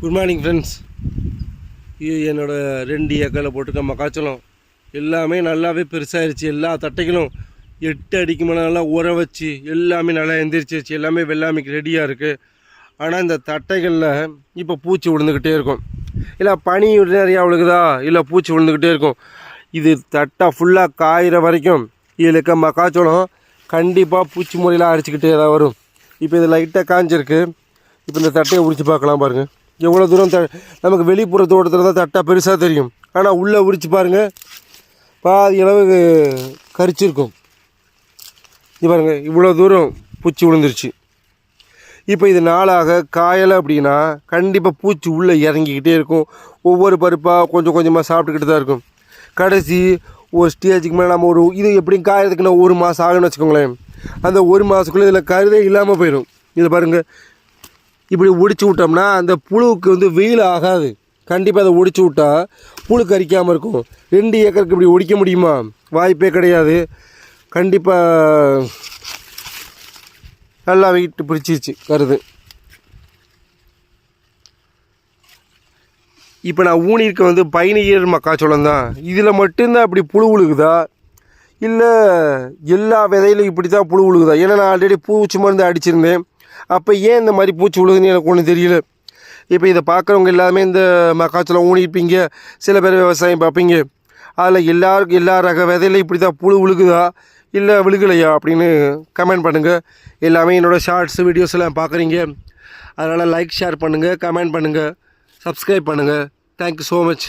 Good morning friends. இது என்னோடய 2 ஏக்கரில் போட்டிருக்க மக்காச்சோளம் எல்லாமே நல்லாவே பெருசாகிடுச்சு. எல்லா தட்டைகளும் 8 அடிக்கு மேலே நல்லா உர வச்சு எல்லாமே நல்லா எந்திரிச்சிருச்சு. எல்லாமே வெள்ளாமைக்கு ரெடியாக இருக்குது. ஆனால் இந்த தட்டைகளில் இப்போ பூச்சி விழுந்துக்கிட்டே இருக்கும். இல்லை பனி நிறையா விழுகுதா, இல்லை பூச்சி விழுந்துக்கிட்டே இருக்கும். இது தட்டை ஃபுல்லாக காயிற வரைக்கும் இதில் இருக்க மக்காச்சோளம் கண்டிப்பாக பூச்சி முறையில் அரைச்சிக்கிட்டே தான் வரும். இப்போ இது லைட்டாக காஞ்சிருக்கு. இப்போ இந்த தட்டையை உரித்து பார்க்கலாம் பாருங்கள். எவ்வளோ தூரம் நமக்கு வெளிப்புற தோட்டத்தில் தான் தட்டை பெருசாக தெரியும். ஆனால் உள்ளே உரித்து பாருங்கள், பாதி அளவு கரிச்சிருக்கும். இது பாருங்கள், இவ்வளோ தூரம் பூச்சி விழுந்துருச்சு. இப்போ இது நாளாக காயலை அப்படின்னா கண்டிப்பாக பூச்சி உள்ளே இறங்கிக்கிட்டே இருக்கும். ஒவ்வொரு பருப்பாக கொஞ்சம் கொஞ்சமாக சாப்பிட்டுக்கிட்டு தான் இருக்கும். கடைசி ஒரு ஸ்டேஜுக்கு மேலே நம்ம இது எப்படியும் காயறதுக்குன்னா 1 மாதம் ஆகுன்னு வச்சுக்கோங்களேன். அந்த 1 மாதத்துக்குள்ளே இதில் கருதே இல்லாமல் போயிடும். இதை பாருங்கள், இப்படி ஒடிச்சு விட்டோம்னா அந்த புழுவுக்கு வெயில் ஆகாது. கண்டிப்பாக அதை ஒடிச்சு விட்டா புழு கரிக்காமல் இருக்கும். 2 ஏக்கருக்கு இப்படி ஒடிக்க முடியுமா? வாய்ப்பே கிடையாது. கண்டிப்பாக நல்லா வெயிட்டு பிடிச்சிருச்சு கருது. இப்போ நான் ஊனியிருக்க பயணியர் மக்காச்சோளம் தான். இதில் மட்டும்தான் அப்படி புழு உழுகுதா, இல்லை எல்லா விதையிலும் இப்படி தான் புழு உழுகுதா? ஏன்னா நான் ஆல்ரெடி பூச்சி மருந்து அடிச்சிருந்தேன். அப்போ ஏன் இந்த மாதிரி பூச்சி விழுதுன்னு எனக்கு ஒன்றும் தெரியல. இப்போ இதை பார்க்குறவங்க எல்லாமே இந்த மக்காச்சோளம் ஊனியிருப்பீங்க, சில பேர் விவசாயம் பார்ப்பீங்க. அதில் எல்லாருக்கும் எல்லா ரக விதையில இப்படி தான் புழு விழுகுதா இல்லை விழுகலையா அப்படின்னு கமெண்ட் பண்ணுங்கள். எல்லாமே என்னோடய ஷார்ட்ஸ் வீடியோஸ் எல்லாம் பார்க்குறீங்க. அதனால் லைக் ஷேர் பண்ணுங்கள், கமெண்ட் பண்ணுங்கள், சப்ஸ்கிரைப் பண்ணுங்கள். Thank you so much.